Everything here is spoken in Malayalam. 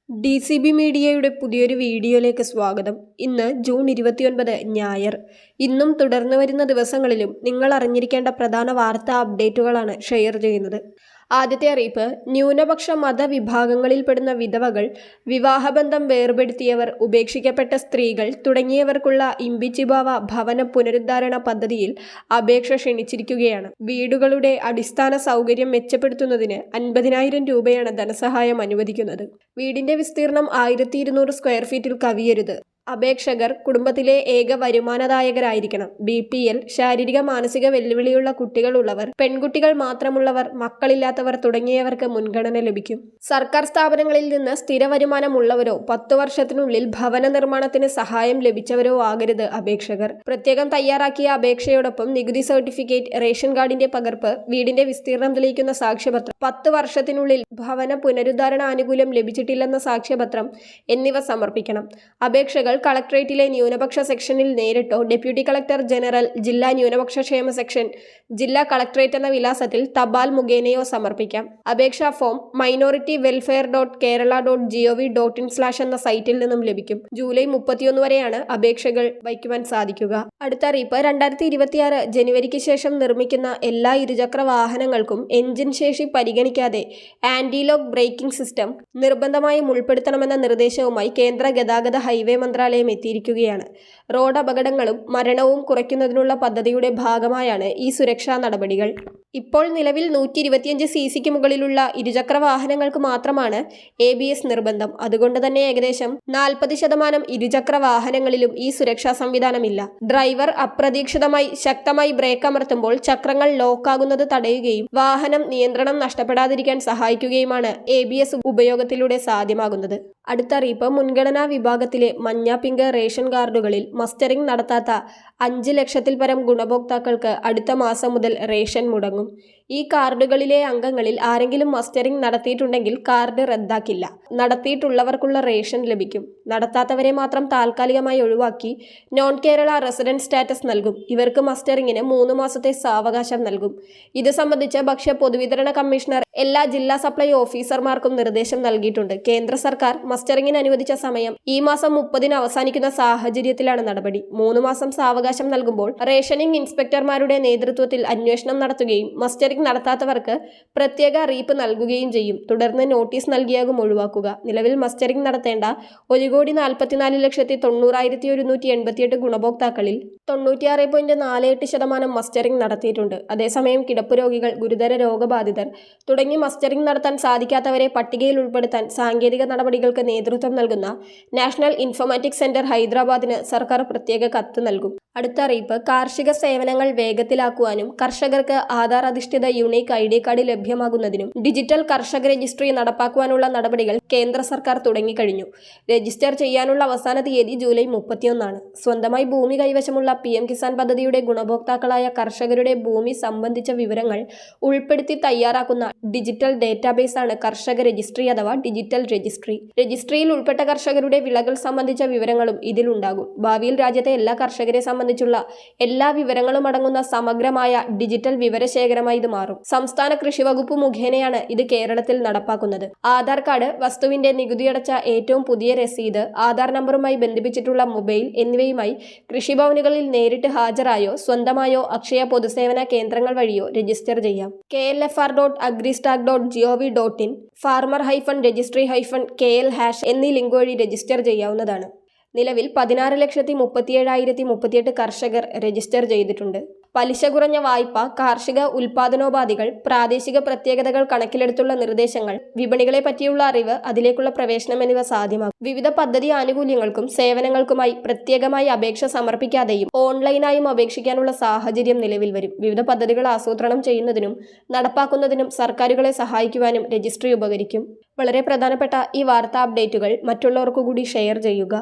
DCB മീഡിയയുടെ പുതിയൊരു വീഡിയോയിലേക്ക് സ്വാഗതം. ഇന്ന് ജൂൺ 29 ഞായർ. ഇന്നും തുടർന്നു വരുന്ന ദിവസങ്ങളിലും നിങ്ങൾ അറിഞ്ഞിരിക്കേണ്ട പ്രധാന വാർത്താ അപ്ഡേറ്റുകളാണ് ഷെയർ ചെയ്യുന്നത്. ആദ്യത്തെ അറിയിപ്പ്, ന്യൂനപക്ഷ മതവിഭാഗങ്ങളിൽപ്പെടുന്ന വിധവകൾ, വിവാഹബന്ധം വേർപെടുത്തിയവർ, ഉപേക്ഷിക്കപ്പെട്ട സ്ത്രീകൾ തുടങ്ങിയവർക്കുള്ള ഇമ്പിച്ചിബാവ ഭവന പുനരുദ്ധാരണ പദ്ധതിയിൽ അപേക്ഷ ക്ഷണിച്ചിരിക്കുകയാണ്. വീടുകളുടെ അടിസ്ഥാന സൗകര്യം മെച്ചപ്പെടുത്തുന്നതിന് 50,000 രൂപയാണ് ധനസഹായം അനുവദിക്കുന്നത്. വീടിന്റെ വിസ്തീർണം 1200 സ്ക്വയർ ഫീറ്റിൽ കവിയരുത്. അപേക്ഷകർ കുടുംബത്തിലെ ഏക വരുമാനദായകരായിരിക്കണം. BPL, ശാരീരിക മാനസിക വെല്ലുവിളിയുള്ള കുട്ടികളുള്ളവർ, പെൺകുട്ടികൾ മാത്രമുള്ളവർ, മക്കളില്ലാത്തവർ തുടങ്ങിയവർക്ക് മുൻഗണന ലഭിക്കും. സർക്കാർ സ്ഥാപനങ്ങളിൽ നിന്ന് സ്ഥിര വരുമാനമുള്ളവരോ 10 വർഷത്തിനുള്ളിൽ ഭവന നിർമ്മാണത്തിന് സഹായം ലഭിച്ചവരോ ആകരുത് അപേക്ഷകർ. പ്രത്യേകം തയ്യാറാക്കിയ അപേക്ഷയോടൊപ്പം നികുതി സർട്ടിഫിക്കറ്റ്, റേഷൻ കാർഡിന്റെ പകർപ്പ്, വീടിന്റെ വിസ്തീർണം തെളിയിക്കുന്ന സാക്ഷ്യപത്രം, 10 വർഷത്തിനുള്ളിൽ ഭവന പുനരുദ്ധാരണ ആനുകൂല്യം ലഭിച്ചിട്ടില്ലെന്ന സാക്ഷ്യപത്രം എന്നിവ സമർപ്പിക്കണം. അപേക്ഷകൾ കളക്ടറേറ്റിലെ ന്യൂനപക്ഷ സെക്ഷനിൽ നേരിട്ടോ ഡെപ്യൂട്ടി കളക്ടർ ജനറൽ, ജില്ലാ ന്യൂനപക്ഷ ക്ഷേമ സെക്ഷൻ, ജില്ലാ കളക്ടറേറ്റ് എന്ന വിലാസത്തിൽ തപാൽ മുഖേനയോ സമർപ്പിക്കാം. അപേക്ഷാ ഫോം minority.welfare.kerala.gov.in/ എന്ന സൈറ്റിൽ നിന്നും ലഭിക്കും. ജൂലൈ 31 വരെയാണ് അപേക്ഷകൾ വയ്ക്കുവാൻ സാധിക്കുക. അടുത്ത അറിയിപ്പ്, 2026 ജനുവരിക്ക് ശേഷം നിർമ്മിക്കുന്ന എല്ലാ ഇരുചക്ര വാഹനങ്ങൾക്കും എഞ്ചിൻ ശേഷി പരിഗണിക്കാതെ ആന്റി ലോക്ക് ബ്രേക്കിംഗ് സിസ്റ്റം നിർബന്ധമായും ഉൾപ്പെടുത്തണമെന്ന നിർദ്ദേശവുമായി കേന്ദ്ര ഗതാഗത ഹൈവേ മന്ത്രാലയം എത്തിയിരിക്കുകയാണ്. റോഡ് അപകടങ്ങളും മരണവും കുറയ്ക്കുന്നതിനുള്ള പദ്ധതിയുടെ ഭാഗമായാണ് ഈ സുരക്ഷാ നടപടികൾ. ഇപ്പോൾ നിലവിൽ 125 cc മുകളിലുള്ള ഇരുചക്ര വാഹനങ്ങൾക്ക് മാത്രമാണ് ABS നിർബന്ധം. അതുകൊണ്ട് തന്നെ ഏകദേശം 40% ഇരുചക്ര വാഹനങ്ങളിലും ഈ സുരക്ഷാ സംവിധാനമില്ല. ഡ്രൈവർ അപ്രതീക്ഷിതമായി ശക്തമായി ബ്രേക്ക് അമർത്തുമ്പോൾ ചക്രങ്ങൾ ലോക്കാകുന്നത് തടയുകയും വാഹനം നിയന്ത്രണം നഷ്ടപ്പെടാതിരിക്കാൻ സഹായിക്കുകയുമാണ് ABS ഉപയോഗത്തിലൂടെ സാധ്യമാകുന്നത്. അടുത്ത അറിയിപ്പ്, മുൻഗണനാ വിഭാഗത്തിലെ മഞ്ഞ, പിങ്ക് റേഷൻ കാർഡുകളിൽ മസ്റ്ററിംഗ് നടത്താത്ത 5 ലക്ഷത്തിൽ പരം ഗുണഭോക്താക്കൾക്ക് അടുത്ത മാസം മുതൽ റേഷൻ മുടങ്ങും. ഈ കാർഡുകളിലെ അംഗങ്ങളിൽ ആരെങ്കിലും മസ്റ്ററിംഗ് നടത്തിയിട്ടുണ്ടെങ്കിൽ കാർഡ് റദ്ദാക്കില്ല. നടത്തിയിട്ടുള്ളവർക്കുള്ള റേഷൻ ലഭിക്കും. നടത്താത്തവരെ മാത്രം താൽക്കാലികമായി ഒഴിവാക്കി നോൺ കേരള റെസിഡന്റ് സ്റ്റാറ്റസ് നൽകും. ഇവർക്ക് മസ്റ്ററിംഗിന് 3 മാസത്തെ സാവകാശം നൽകും. ഇത് സംബന്ധിച്ച് ഭക്ഷ്യ പൊതുവിതരണ കമ്മീഷണർ എല്ലാ ജില്ലാ സപ്ലൈ ഓഫീസർമാർക്കും നിർദ്ദേശം നൽകിയിട്ടുണ്ട്. കേന്ദ്ര സർക്കാർ മസ്റ്ററിംഗിന് അനുവദിച്ച സമയം ഈ മാസം 30 അവസാനിക്കുന്ന സാഹചര്യത്തിലാണ് നടപടി. 3 മാസം സാവകാശം നൽകുമ്പോൾ റേഷനിംഗ് ഇൻസ്പെക്ടർമാരുടെ നേതൃത്വത്തിൽ അന്വേഷണം നടത്തുകയും മസ്റ്ററിംഗ് നടത്താത്തവർക്ക് പ്രത്യേക അറിയിപ്പ് നൽകുകയും ചെയ്യും. തുടർന്ന് നോട്ടീസ് നൽകിയാകും ഒഴിവാക്കുക. നിലവിൽ മസ്റ്ററിംഗ് നടത്തേണ്ട 1,44,90,188 ഗുണഭോക്താക്കളിൽ 96.48% മസ്റ്ററിംഗ് നടത്തിയിട്ടുണ്ട്. അതേസമയം കിടപ്പ് രോഗികൾ, ഗുരുതര രോഗബാധിതർ തുടങ്ങി മസ്റ്ററിംഗ് നടത്താൻ സാധിക്കാത്തവരെ പട്ടികയിൽ ഉൾപ്പെടുത്താൻ സാങ്കേതിക നടപടികൾക്ക് നേതൃത്വം നൽകുന്ന നാഷണൽ ഇൻഫോർമാറ്റിക്സ് സെന്റർ ഹൈദരാബാദിന് സർക്കാർ പ്രത്യേക കത്ത് നൽകും. അടുത്ത അറിയിപ്പ്, കാർഷിക സേവനങ്ങൾ വേഗത്തിലാക്കുവാനും കർഷകർക്ക് ആധാർ അധിഷ്ഠിത യൂണീക്ക് ID കാർഡ് ലഭ്യമാകുന്നതിനും ഡിജിറ്റൽ കർഷക രജിസ്ട്രി നടപ്പാക്കുവാനുള്ള നടപടികൾ കേന്ദ്ര സർക്കാർ തുടങ്ങിക്കഴിഞ്ഞു. രജിസ്റ്റർ ചെയ്യാനുള്ള അവസാന തീയതി ജൂലൈ 31 ആണ്. സ്വന്തമായി ഭൂമി കൈവശമുള്ള PM കിസാൻ പദ്ധതിയുടെ ഗുണഭോക്താക്കളായ കർഷകരുടെ ഭൂമി സംബന്ധിച്ച വിവരങ്ങൾ ഉൾപ്പെടുത്തി തയ്യാറാക്കുന്ന ഡിജിറ്റൽ ഡേറ്റാബേസ് ആണ് കർഷക രജിസ്ട്രി അഥവാ ഡിജിറ്റൽ രജിസ്ട്രി. രജിസ്ട്രിയിൽ ഉൾപ്പെട്ട കർഷകരുടെ വിളകൾ സംബന്ധിച്ച വിവരങ്ങളും ഇതിലുണ്ടാകും. ഭാവിയിൽ രാജ്യത്തെ എല്ലാ കർഷകരെ സംബന്ധിച്ചുള്ള എല്ലാ വിവരങ്ങളും അടങ്ങുന്ന സമഗ്രമായ ഡിജിറ്റൽ വിവരശേഖരമായി ഇത് മാറും. സംസ്ഥാന കൃഷി വകുപ്പ് മുഖേനയാണ് ഇത് കേരളത്തിൽ നടപ്പാക്കുന്നത്. ആധാർ കാർഡ്, വസ്തുവിന്റെ നികുതിയടച്ച ഏറ്റവും പുതിയ രസീത്, ആധാർ നമ്പറുമായി ബന്ധിപ്പിച്ചിട്ടുള്ള മൊബൈൽ എന്നിവയുമായി കൃഷിഭവനുകളിൽ നേരിട്ട് ഹാജരായോ സ്വന്തമായോ അക്ഷയ പൊതുസേവന കേന്ദ്രങ്ങൾ വഴിയോ രജിസ്റ്റർ ചെയ്യാം. klfr.agristack.gov.in, farmer-registry-kl # എന്നീ ലിങ്ക് വഴി രജിസ്റ്റർ ചെയ്യാവുന്നതാണ്. നിലവിൽ 16,37,038 കർഷകർ രജിസ്റ്റർ ചെയ്തിട്ടുണ്ട്. പലിശ കുറഞ്ഞ വായ്പ, കാർഷിക ഉൽപാദനോപാധികൾ, പ്രാദേശിക പ്രത്യേകതകൾ കണക്കിലെടുത്തുള്ള നിർദ്ദേശങ്ങൾ, വിപണികളെ പറ്റിയുള്ള അറിവ്, അതിലേക്കുള്ള പ്രവേശനം എന്നിവ സാധ്യമാകും. വിവിധ പദ്ധതി ആനുകൂല്യങ്ങൾക്കും സേവനങ്ങൾക്കുമായി പ്രത്യേകമായി അപേക്ഷ സമർപ്പിക്കാതെയും ഓൺലൈനായും അപേക്ഷിക്കാനുള്ള സാഹചര്യം നിലവിൽ വരും. വിവിധ പദ്ധതികൾ ആസൂത്രണം ചെയ്യുന്നതിനും നടപ്പാക്കുന്നതിനും സർക്കാരുകളെ സഹായിക്കുവാനും രജിസ്ട്രി ഉപകരിക്കും. വളരെ പ്രധാനപ്പെട്ട ഈ വാർത്താ അപ്ഡേറ്റുകൾ മറ്റുള്ളവർക്കു കൂടി ഷെയർ ചെയ്യുക.